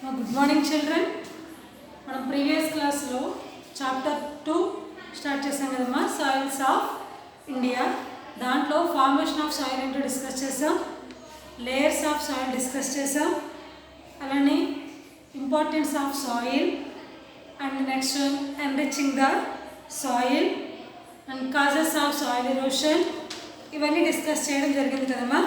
Good morning children. మనం previous క్లాస్లో chapter 2 start చేసాం కదమ్మా, సాయిల్స్ ఆఫ్ ఇండియా. దాంట్లో ఫార్మేషన్ ఆఫ్ సాయిల్ ఏంటో డిస్కస్ చేసాం, లేయర్స్ ఆఫ్ సాయిల్ డిస్కస్ చేసాం, అలానే importance of soil and next enriching the soil and causes of soil erosion ఇవన్నీ డిస్కస్ చేయడం జరిగింది కదమ్మా.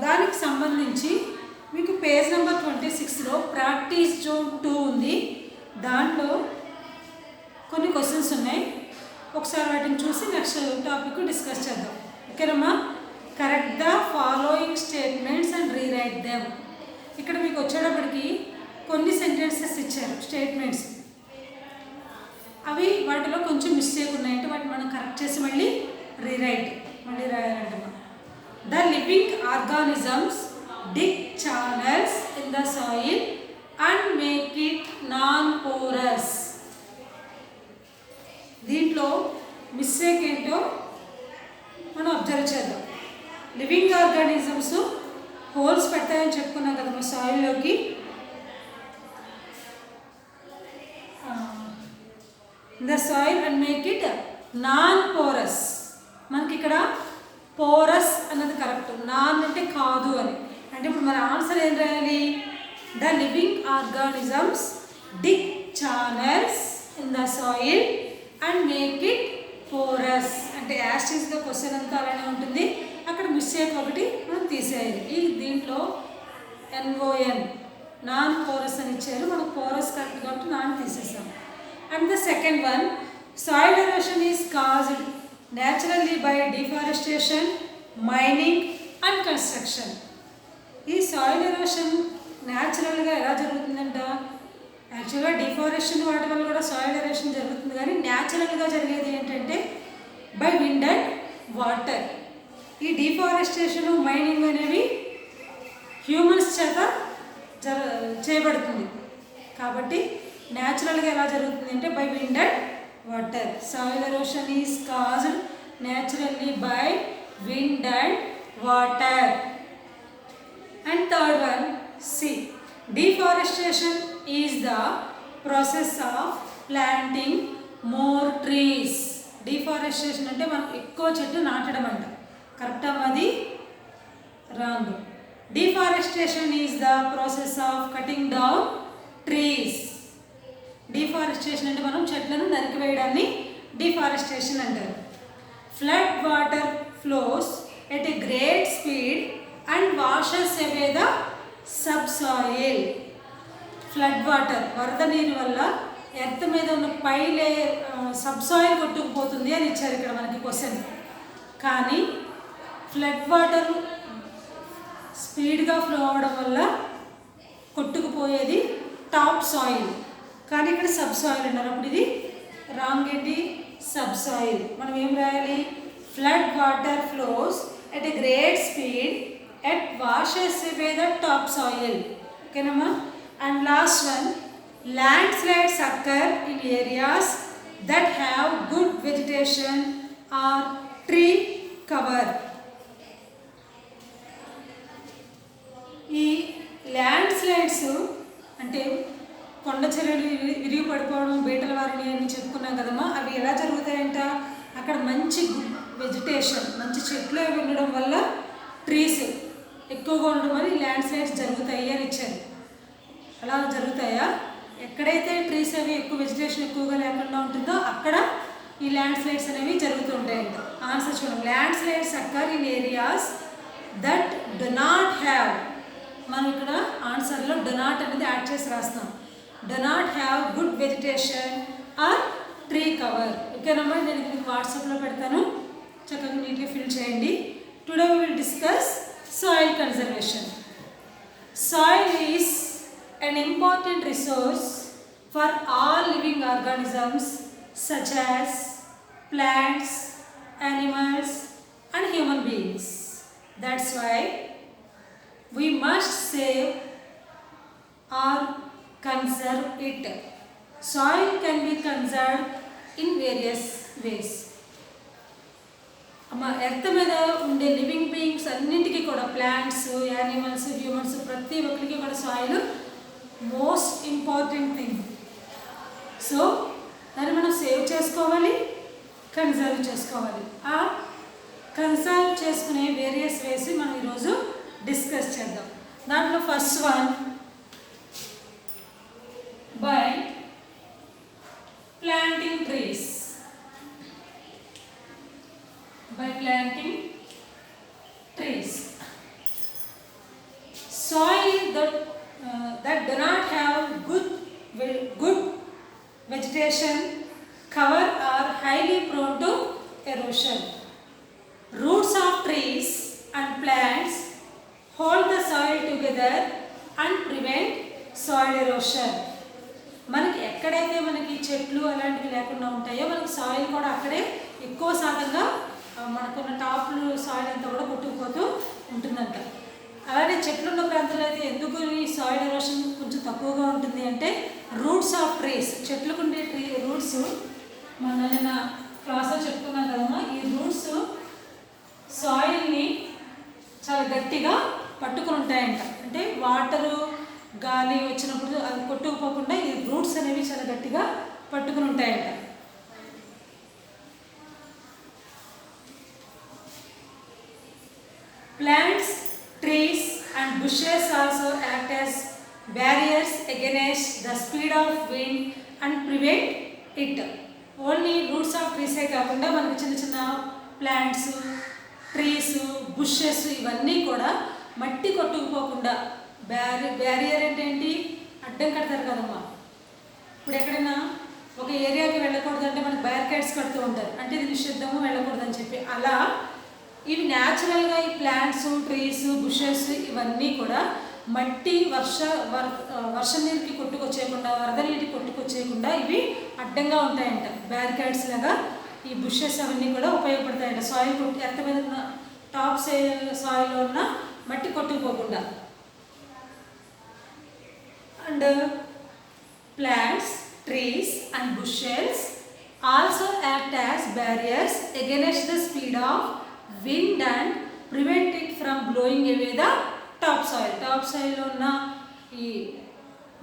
దానికి సంబంధించి మీకు పేజ్ నెంబర్ 26లో ప్రాక్టీస్ జోన్ 2 ఉంది. దాంట్లో కొన్ని క్వశ్చన్స్ ఉన్నాయి, ఒకసారి వాటిని చూసి నెక్స్ట్ టాపిక్ డిస్కస్ చేద్దాం. ఓకేనమ్మా. Correct the following statements and rewrite them. ఇక్కడ మీకు వచ్చేటప్పటికి కొన్ని సెంటెన్సెస్ ఇచ్చారు, స్టేట్మెంట్స్. అవి వాటిలో కొంచెం మిస్టేక్ ఉన్నాయంటే వాటిని మనం కరెక్ట్ చేసి మళ్ళీ రాయాలంటున్నాం. The living organisms dig channels in the soil and make it non-porous. దీంట్లో మిస్టేక్ ఏంటో మనం అబ్జర్వ్ చేద్దాం. లివింగ్ ఆర్గానిజమ్స్ హోల్స్ పెడతాయని చెప్పుకున్నాం కదా సాయిల్లోకి. The soil and make it non porous. మనకి ఇక్కడ పోరస్ అన్నది కరెక్ట్, నాన్ అంటే కాదు అని. అంటే ఇప్పుడు మన ఆన్సర్ ఏం రాయాలి? The living organisms dig channels in the soil and make it porous. అంటే యాస్టిస్గా క్వశ్చన్ అంతా అలానే ఉంటుంది, అక్కడ మిస్టేక్ ఒకటి మనం తీసేయాలి. ఈ దీంట్లో NON నాన్ పోరస్ అని ఇచ్చారు, మనకు పోరస్ కరెక్ట్ కాబట్టి నాన్ తీసేసాం. And the second one, soil erosion is caused naturally by deforestation, mining and construction. ఈ సాయిల్ ఎరోషన్ న్యాచురల్గా ఎలా జరుగుతుందంట? యాక్చువల్గా డిఫారెస్టేషన్ వాటి వల్ల కూడా సాయిల్ ఎరోషన్ జరుగుతుంది, కానీ న్యాచురల్గా జరిగేది ఏంటంటే బై విండ్ అండ్ వాటర్. ఈ డిఫారెస్టేషన్, మైనింగ్ అనేవి హ్యూమన్స్ చేత చేయబడుతుంది. కాబట్టి న్యాచురల్గా ఎలా జరుగుతుంది అంటే by wind and water. Soil erosion is caused naturally by wind and water. And third one, C. Deforestation is the process of planting more trees. Deforestation అంటే మనం ఎక్కువ చెట్లు నాటడం అంట. కరెక్టా? అది wrong. Deforestation is the process of cutting down trees. Deforestation అంటే మనం చెట్లను నరికివేయడాన్ని డిఫారెస్టేషన్ అంటారు. Flood water flows at a great speed and washes away the sub soil. Flood water వరద నీరు వల్ల ఎర్త్ మీద ఉన్న పై లేయర్ సబ్ సాయిల్ కొట్టుకుపోతుంది అని ఇచ్చారు ఇక్కడ మనకి క్వశ్చన్. కానీ ఫ్లడ్ వాటర్ స్పీడ్గా ఫ్లో అవడం వల్ల కొట్టుకుపోయేది టాప్ సాయిల్, కానీ ఇక్కడ సబ్ సాయిల్ అన్నారు. అప్పుడు ఇది రాంగ్. ఏంటి? Subsoil. మనం ఏం రాయాలి? Flood water flows at a great speed it washes away the top soil. ఓకేనమ్మా. And last one, landslides occur in areas that have good vegetation or tree cover. ఈ landslides అంటే కొండ చర్యలు విరిగి పడిపోవడం, బీటల వారిని అని చెప్పుకున్నాం కదమ్మా. అవి ఎలా జరుగుతాయంట? అక్కడ మంచి వెజిటేషన్, మంచి చెట్లు ఉండడం వల్ల ట్రీస్ ఎక్కువగా ఉండడం వల్ల ఈ ల్యాండ్ స్లైడ్స్ జరుగుతాయి అని ఇచ్చారు. అలా జరుగుతాయా? ఎక్కడైతే ట్రీస్ అవి ఎక్కువ వెజిటేషన్ ఎక్కువగా లేకుండా ఉంటుందో అక్కడ ఈ ల్యాండ్ స్లైడ్స్ అనేవి జరుగుతుంటాయంట. ఆన్సర్ చూడండి. Land slides occur in areas that do not have. మనం ఇక్కడ ఆన్సర్లో డు నాట్ అనేది యాడ్ చేసి రాస్తాం. do not have good vegetation or tree cover. ఓకేనమ్మా. నేను మీకు వాట్సాప్లో పెడతాను, చక్కగా నీట్గా ఫిల్ చేయండి. Today we will discuss soil conservation. Soil is an important resource for all living organisms such as plants, animals and human beings. That's why we must save or conserve it. Soil can be conserved in various ways. Earth మీద ఉండే living beings అన్నింటికీ కూడా, plants, animals, humans, ప్రతి ఒక్కరికి కూడా soil most important thing. So దాన్ని మనం save చేసుకోవాలి, కన్జర్వ్ చేసుకోవాలి. ఆ కన్సర్వ్ చేసుకునే వేరియస్ వేస్ మనం ఈరోజు డిస్కస్ చేద్దాం. దాంట్లో first one, by planting trees. By planting trees. Soil that do not have good vegetation cover are highly prone to erosion. Roots of trees and plants hold the soil together and prevent soil erosion. మనకి ఎక్కడైతే మనకి చెట్లు అలాంటివి లేకుండా ఉంటాయో మనకి soil కూడా అక్కడే ఎక్కువ శాతంగా మనకున్న టాప్ సాయిల్ అంతా కూడా కొట్టుకుపోతూ ఉంటుందంట. అలానే చెట్లున్న ప్రాంతాల్లో అయితే ఎందుకు ఈ సాయిల్ ఎరోషన్ కొంచెం తక్కువగా ఉంటుంది అంటే రూట్స్ ఆఫ్ ట్రీస్, చెట్లకు ఉండే రూట్స్ మన క్లాస్లో చెప్పుకున్నాం కదమ్మా. ఈ రూట్స్ సాయిల్ని చాలా గట్టిగా పట్టుకుని ఉంటాయంట. అంటే వాటరు గాలి వచ్చినప్పుడు అది కొట్టుకుపోకుండా ఈ రూట్స్ అనేవి చాలా గట్టిగా పట్టుకుని ఉంటాయంట. Plants, trees and bushes also act as barriers against the speed of wind and prevent it. Only roots of ట్రీసే కాకుండా మనకి చిన్న చిన్న ప్లాంట్స్, ట్రీస్, బుషెస్ ఇవన్నీ కూడా మట్టి కొట్టుకుపోకుండా బ్యారియర్ అంటే ఏంటి, అడ్డం కడతారు కదమ్మా. ఇప్పుడు ఎక్కడైనా ఒక ఏరియాకి వెళ్ళకూడదు అంటే మనకి బ్యారికేడ్స్ కడుతూ ఉంటారు, అంటే ఇది నిషిద్ధము వెళ్ళకూడదని చెప్పి. అలా ఇవి న్యాచురల్గా ఈ ప్లాంట్స్, ట్రీస్, బుషెస్ ఇవన్నీ కూడా మట్టి వర్షం నీరుకి కొట్టుకొచ్చేయకుండా, వరద నీటికి కొట్టుకొచ్చేయకుండా ఇవి అడ్డంగా ఉంటాయంట. బ్యారికేడ్స్ లాగా ఈ బుషెస్ అవన్నీ కూడా ఉపయోగపడతాయంట. సాయిల్ కొట్టి ఎర్త మీద ఉన్న టాప్ సాయిల్లో ఉన్న మట్టి కొట్టుకుపోకుండా. And plants, trees and bushes also act as barriers against the speed of wind and prevent it from blowing away the top soil. Top సాయిల్లో ఉన్న ఈ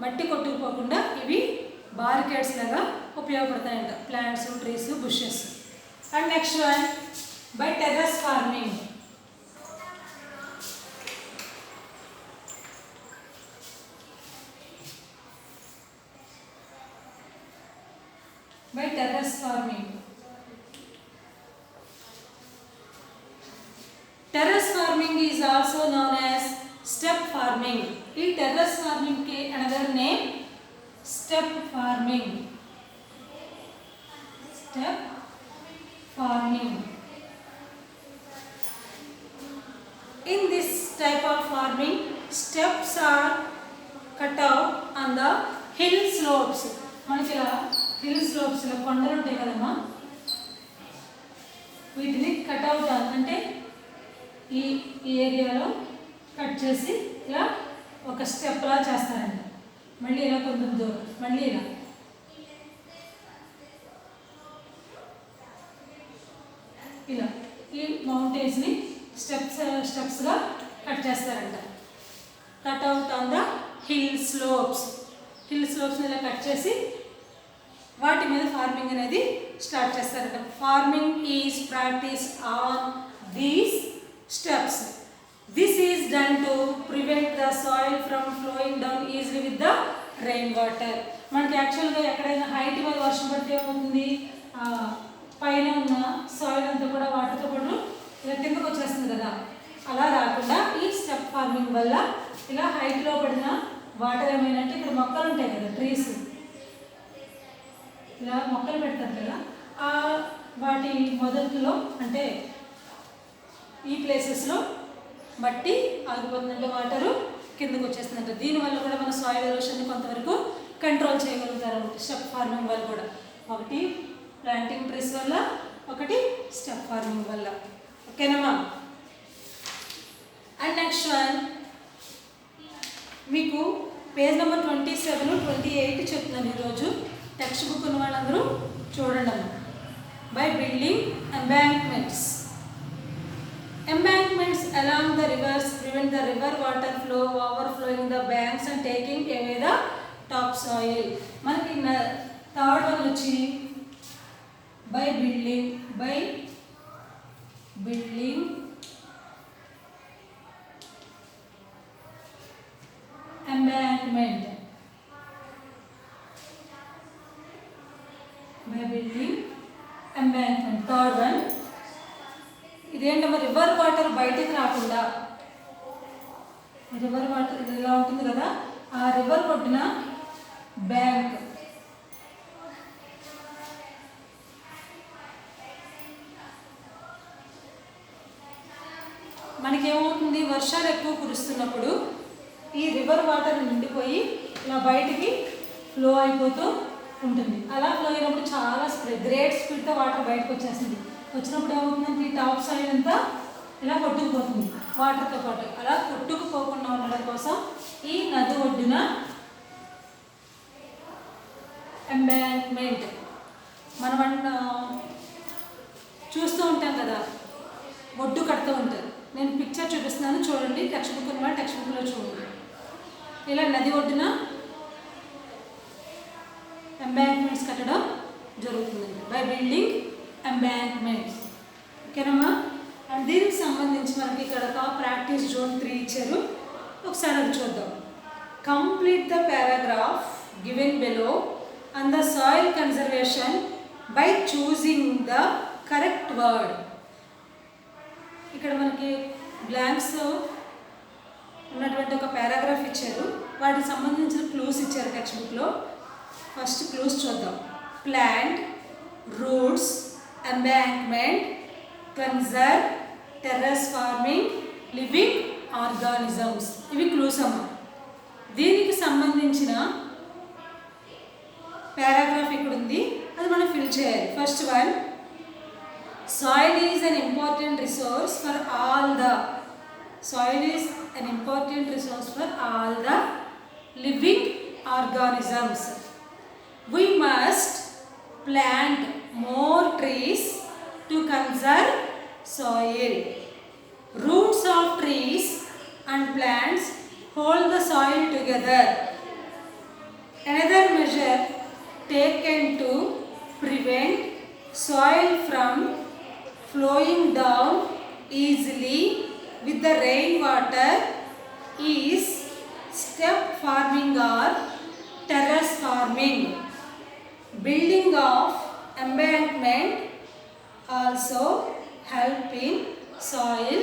మట్టి కొట్టుకుపోకుండా ఇవి బారికేడ్స్ లాగా ఉపయోగపడతాయంట, plants, trees, bushes. And next one, by terrace farming. By terrace farming. Terrace farming is also known as step farming. ఈ terrace farming के another name step farming. Step farming. In this type of farming, steps are cut out on the hill slopes. మనకి ఇలా hill slopes లో కొండలు ఉంటాయి కదమ్మా, వీటిని cutout అంటే ఈ ఏరియాలో కట్ చేసి ఇలా ఒక స్టెప్లా చేస్తారంట. మళ్ళీ ఇలా కొంచెం దూరం, మళ్ళీ ఇలా ఈ మౌంటైన్స్ని స్టెప్స్గా కట్ చేస్తారంట. కట్అవుట్ ఆన్ ద హిల్ స్లోప్స్ని ఇలా కట్ చేసి వాటి మీద ఫార్మింగ్ అనేది స్టార్ట్ చేస్తారంట. Farming is practice on these steps. This is done to prevent the soil from flowing down easily with the rain water. మనకి యాక్చువల్గా ఎక్కడైనా హైట్ మీద వర్షం పడితే ఏమవుతుంది, పైన ఉన్న సాయిల్ అంతా కూడా వాటర్తో పాటు ఇలా కిందకు వచ్చేస్తుంది కదా. అలా రాకుండా ఈ స్టెప్ ఫార్మింగ్ వల్ల ఇలా హైట్లో పడిన వాటర్ ఏమైనా ఇక్కడ మొక్కలు ఉంటాయి కదా, ట్రీస్, ఇలా మొక్కలు పెడతారు కదా, వాటి మొదట్లో అంటే ఈ ప్లేసెస్లో మట్టి ఆగిపోతుందంటే వాటరు కిందకు వచ్చేస్తుందంట. దీనివల్ల కూడా మన సాయిల్ ఎరోషన్ని కొంతవరకు కంట్రోల్ చేయగలుగుతారు స్టెప్ ఫార్మింగ్ వల్ల కూడా. ఒకటి ప్లాంటింగ్ ట్రీస్ వల్ల, ఒకటి స్టెప్ ఫార్మింగ్ వల్ల. ఓకేనమ్మా. అండ్ నెక్స్ట్ వన్, మీకు పేజ్ నెంబర్ 27, 28 చెప్తున్నాను ఈరోజు. టెక్స్ట్ బుక్ ఉన్న వాళ్ళందరూ చూడండి అమ్మా. By building embankments. Embankments along the rivers prevent the river water flow overflowing the banks and taking away the topsoil. మనకి థర్డ్ వన్ వచ్చి by building embankment. Third one ఇదేంటమ్మా river water బయటికి రాకుండా river water ఇది ఇలా ఉంటుంది కదా ఆ రివర్ ఒడ్డున బ్యాంక్ మనకేమవుతుంది వర్షాలు ఎక్కువ కురుస్తున్నప్పుడు ఈ రివర్ వాటర్ నిండిపోయి ఇలా బయటికి ఫ్లో అయిపోతూ ఉంటుంది. అలా ఫ్లో అయినప్పుడు చాలా గ్రేట్ స్పీడ్తో వాటర్ బయటకు వచ్చేస్తుంది. వచ్చినప్పుడు ఏమవుతుందంటే ఈ టాప్ సైడ్ అంతా ఇలా కొట్టుకుపోతుంది వాటర్తో పాటు. అలా కొట్టుకుపోకుండా ఉండడం కోసం ఈ నది ఒడ్డున ఎంబాంక్మెంట్ మనం చూస్తూ ఉంటాం కదా, ఒడ్డు కడుతూ ఉంటారు. నేను పిక్చర్ చూపిస్తున్నాను చూడండి, టెక్స్ట్ బుక్ ఉన్న టెక్స్ట్ బుక్లో చూడండి. ఇలా నది ఒడ్డున ఎంబాంక్మెంట్స్ కట్టడం జరుగుతుందండి బై బిల్డింగ్ ఎంబాంక్మెంట్స్. ఓకేనమ్మా. అండ్ దీనికి సంబంధించి మనకి ఇక్కడ ఒక ప్రాక్టీస్ జోన్ 3 ఇచ్చారు, ఒకసారి అది చూద్దాం. Complete the paragraph given below on the soil conservation by choosing the correct word. ఇక్కడ మనకి బ్లాంక్స్ ఉన్నటువంటి ఒక పారాగ్రాఫ్ ఇచ్చారు, వాటికి సంబంధించిన క్లూస్ ఇచ్చారు టెక్స్ట్ బుక్లో. ఫస్ట్ క్లూస్ చూద్దాం. Plant, roots, embankment, conserve, terrace farming, living organisms, ఇవి క్లూస్ అమ్మ. దీనికి సంబంధించిన పారాగ్రాఫ్ ఇక్కడ ఉంది, అది మనం ఫిల్ చేయాలి. First one, soil is an important resource for all the living organisms. We must plant more trees to conserve soil. Roots of trees and plants hold the soil together. Another measure taken to prevent soil from flowing down easily with the rainwater is step farming or terrace farming. Building of embankment also help in soil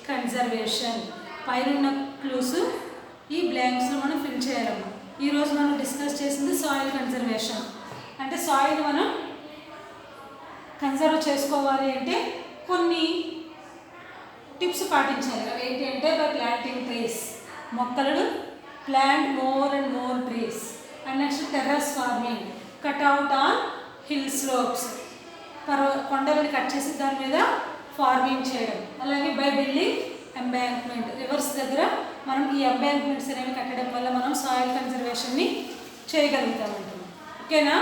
conservation. పైన clues ఈ బ్లాంక్స్లో మనం fill చేయాలమ్మా. ఈరోజు మనం discuss చేసింది soil conservation. అంటే soil మనం conserve చేసుకోవాలి అంటే కొన్ని టిప్స్ పాటించాలి. అవి ఏంటి అంటే బై ప్లాంటింగ్ ట్రీస్, మొక్కలను plant more and more trees. And next terrace farming, cutout on hill slopes, కొండలను కట్ చేసి దాని మీద ఫార్మింగ్ చేయడం. అలాగే బై బిల్డింగ్ ఎంబాంక్మెంట్, రివర్స్ దగ్గర మనం ఈ ఎంబాంక్మెంట్స్ అనేవి కట్టడం వల్ల మనం సాయిల్ కన్జర్వేషన్ని చేయగలుగుతామంటాం. ఓకేనా?